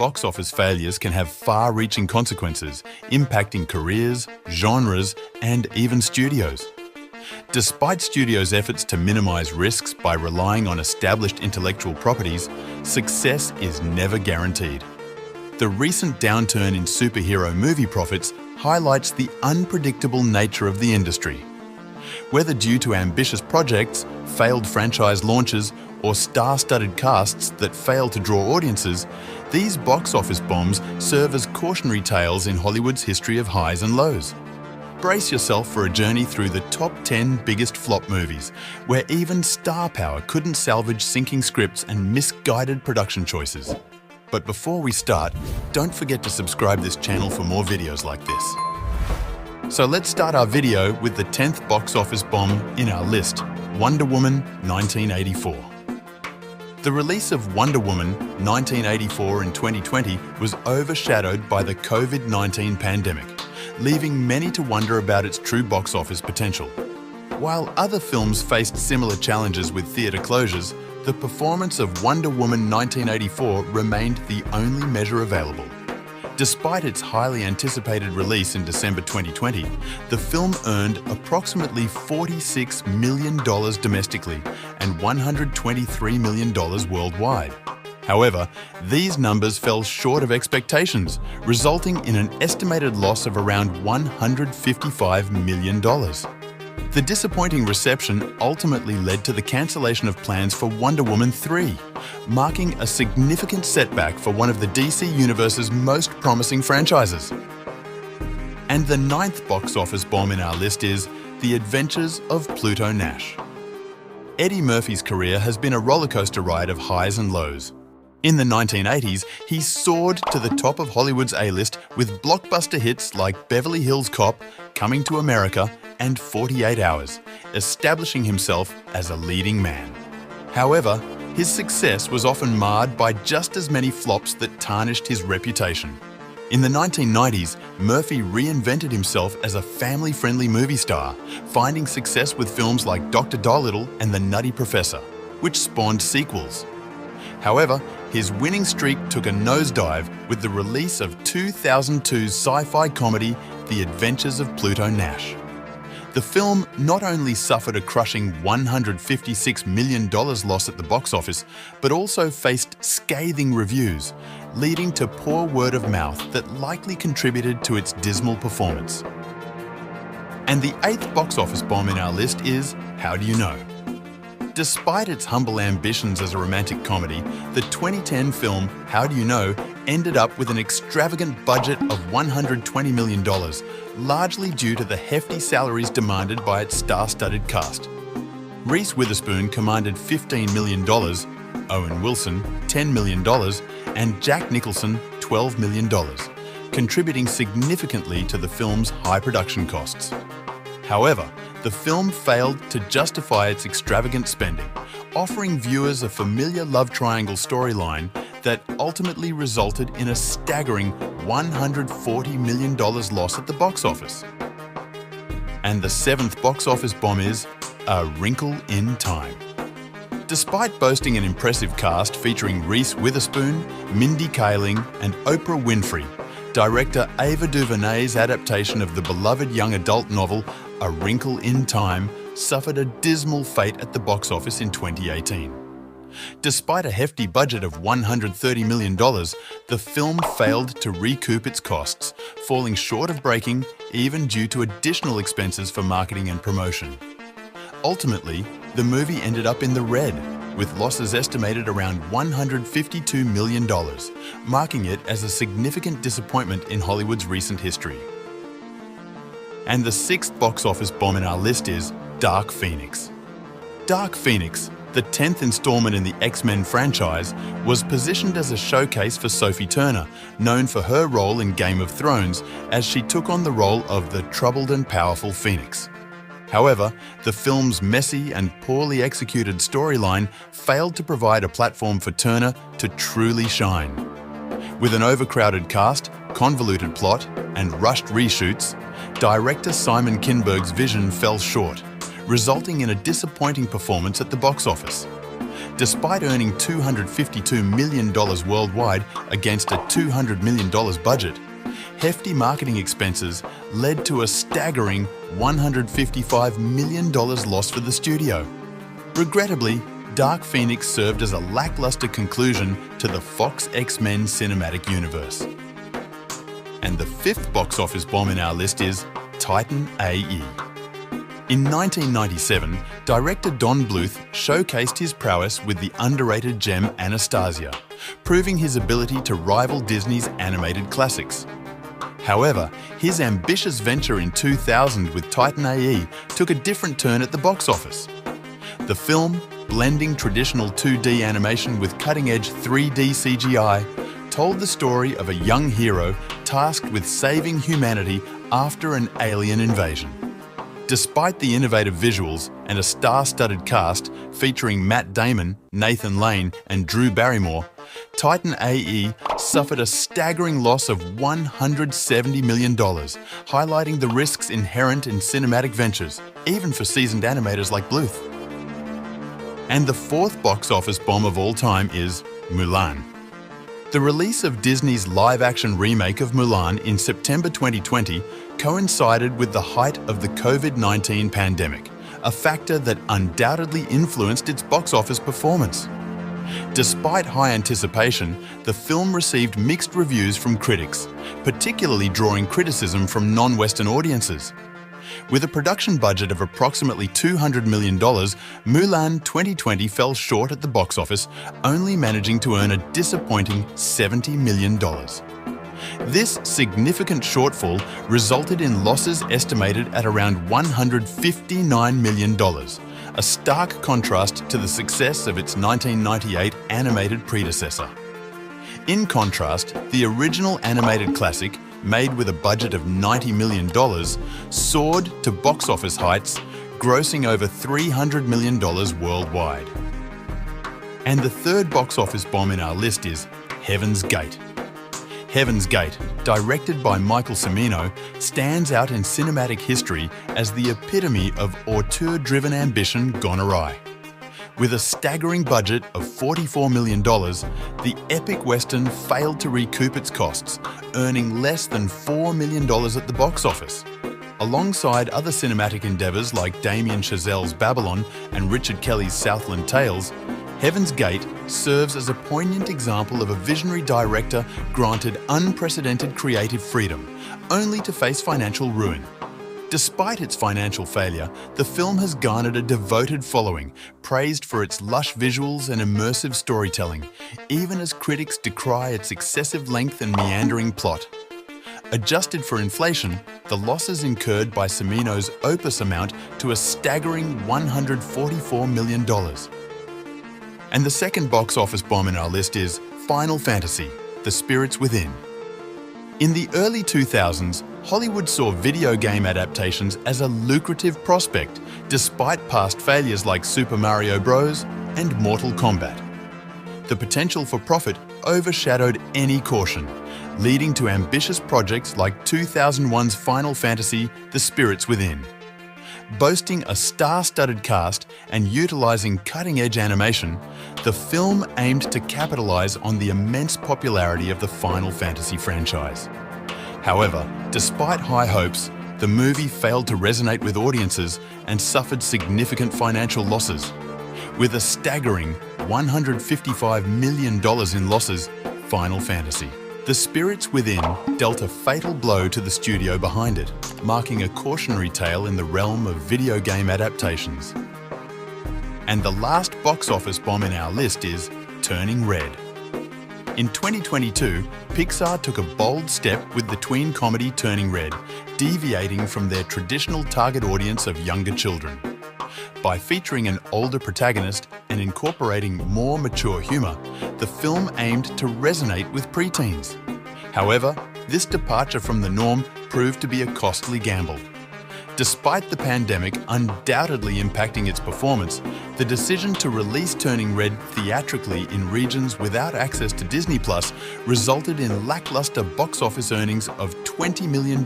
box office failures can have far-reaching consequences, impacting careers, genres, and even studios. Despite studios' efforts to minimize risks by relying on established intellectual properties, success is never guaranteed. The recent downturn in superhero movie profits highlights the unpredictable nature of the industry. Whether due to ambitious projects, failed franchise launches, or star-studded casts that fail to draw audiences, these box office bombs serve as cautionary tales in Hollywood's history of highs and lows. Brace yourself for a journey through the top 10 biggest flop movies, where even star power couldn't salvage sinking scripts and misguided production choices. But before we start, don't forget to subscribe this channel for more videos like this. So let's start our video with the 10th box office bomb in our list, Wonder Woman 1984. The release of Wonder Woman 1984 in 2020 was overshadowed by the COVID-19 pandemic, leaving many to wonder about its true box office potential. While other films faced similar challenges with theatre closures, the performance of Wonder Woman 1984 remained the only measure available. Despite its highly anticipated release in December 2020, the film earned approximately $46 million domestically and $123 million worldwide. However, these numbers fell short of expectations, resulting in an estimated loss of around $155 million. The disappointing reception ultimately led to the cancellation of plans for Wonder Woman 3, marking a significant setback for one of the DC Universe's most promising franchises. And the 9th box office bomb in our list is The Adventures of Pluto Nash. Eddie Murphy's career has been a rollercoaster ride of highs and lows. In the 1980s, he soared to the top of Hollywood's A-list with blockbuster hits like Beverly Hills Cop, Coming to America, and 48 Hours, establishing himself as a leading man. However, his success was often marred by just as many flops that tarnished his reputation. In the 1990s, Murphy reinvented himself as a family-friendly movie star, finding success with films like Dr. Dolittle and The Nutty Professor, which spawned sequels. However, his winning streak took a nosedive with the release of 2002's sci-fi comedy The Adventures of Pluto Nash. The film not only suffered a crushing $156 million loss at the box office, but also faced scathing reviews, leading to poor word of mouth that likely contributed to its dismal performance. And the 8th box office bomb in our list is How Do You Know? Despite its humble ambitions as a romantic comedy, the 2010 film How Do You Know ended up with an extravagant budget of $120 million, largely due to the hefty salaries demanded by its star-studded cast. Reese Witherspoon commanded $15 million, Owen Wilson $10 million, and Jack Nicholson $12 million, contributing significantly to the film's high production costs. However, the film failed to justify its extravagant spending, offering viewers a familiar love triangle storyline that ultimately resulted in a staggering $140 million loss at the box office. And the 7th box office bomb is A Wrinkle in Time. Despite boasting an impressive cast featuring Reese Witherspoon, Mindy Kaling, and Oprah Winfrey, director Ava DuVernay's adaptation of the beloved young adult novel A Wrinkle in Time suffered a dismal fate at the box office in 2018. Despite a hefty budget of $130 million, the film failed to recoup its costs, falling short of breaking even due to additional expenses for marketing and promotion. Ultimately, the movie ended up in the red, with losses estimated around $152 million, marking it as a significant disappointment in Hollywood's recent history. And the 6th box office bomb in our list is Dark Phoenix. Dark Phoenix, the 10th installment in the X-Men franchise, was positioned as a showcase for Sophie Turner, known for her role in Game of Thrones, as she took on the role of the troubled and powerful Phoenix. However, the film's messy and poorly executed storyline failed to provide a platform for Turner to truly shine. With an overcrowded cast, convoluted plot, and rushed reshoots, director Simon Kinberg's vision fell short, resulting in a disappointing performance at the box office. Despite earning $252 million worldwide against a $200 million budget, hefty marketing expenses led to a staggering $155 million loss for the studio. Regrettably, Dark Phoenix served as a lackluster conclusion to the Fox X-Men cinematic universe. And the fifth box office bomb in our list is Titan A.E. In 1997, director Don Bluth showcased his prowess with the underrated gem Anastasia, proving his ability to rival Disney's animated classics. However, his ambitious venture in 2000 with Titan A.E. took a different turn at the box office. The film, blending traditional 2D animation with cutting-edge 3D CGI, told the story of a young hero tasked with saving humanity after an alien invasion. Despite the innovative visuals and a star-studded cast featuring Matt Damon, Nathan Lane, and Drew Barrymore, Titan A.E. suffered a staggering loss of $170 million, highlighting the risks inherent in cinematic ventures, even for seasoned animators like Bluth. And the fourth box office bomb of all time is Mulan. The release of Disney's live-action remake of Mulan in September 2020 coincided with the height of the COVID-19 pandemic, a factor that undoubtedly influenced its box office performance. Despite high anticipation, the film received mixed reviews from critics, particularly drawing criticism from non-Western audiences. With a production budget of approximately $200 million, Mulan 2020 fell short at the box office, only managing to earn a disappointing $70 million. This significant shortfall resulted in losses estimated at around $159 million, a stark contrast to the success of its 1998 animated predecessor. In contrast, the original animated classic, made with a budget of $90 million, soared to box office heights, grossing over $300 million worldwide. And the third box office bomb in our list is Heaven's Gate. Heaven's Gate, directed by Michael Cimino, stands out in cinematic history as the epitome of auteur-driven ambition gone awry. With a staggering budget of $44 million, the epic western failed to recoup its costs, earning less than $4 million at the box office. Alongside other cinematic endeavours like Damien Chazelle's Babylon and Richard Kelly's Southland Tales, Heaven's Gate serves as a poignant example of a visionary director granted unprecedented creative freedom, only to face financial ruin. Despite its financial failure, the film has garnered a devoted following, praised for its lush visuals and immersive storytelling, even as critics decry its excessive length and meandering plot. Adjusted for inflation, the losses incurred by Cimino's opus amount to a staggering $144 million. And the second box office bomb in our list is Final Fantasy: The Spirits Within. In the early 2000s, Hollywood saw video game adaptations as a lucrative prospect, despite past failures like Super Mario Bros. And Mortal Kombat. The potential for profit overshadowed any caution, leading to ambitious projects like 2001's Final Fantasy: The Spirits Within. Boasting a star-studded cast and utilizing cutting-edge animation, the film aimed to capitalize on the immense popularity of the Final Fantasy franchise. However, despite high hopes, the movie failed to resonate with audiences and suffered significant financial losses. With a staggering $155 million in losses, Final Fantasy: The Spirits Within dealt a fatal blow to the studio behind it, marking a cautionary tale in the realm of video game adaptations. And the last box office bomb in our list is Turning Red. In 2022, Pixar took a bold step with the tween comedy Turning Red, deviating from their traditional target audience of younger children. By featuring an older protagonist and incorporating more mature humour, the film aimed to resonate with preteens. However, this departure from the norm proved to be a costly gamble. Despite the pandemic undoubtedly impacting its performance, the decision to release Turning Red theatrically in regions without access to Disney Plus resulted in lackluster box office earnings of $20 million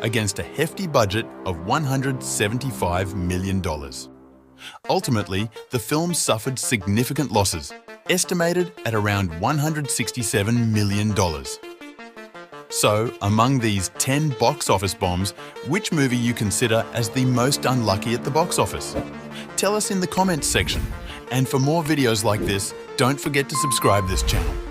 against a hefty budget of $175 million. Ultimately, the film suffered significant losses, estimated at around $167 million. So, among these 10 box office bombs, which movie you consider as the most unlucky at the box office? Tell us in the comments section. And for more videos like this, don't forget to subscribe this channel.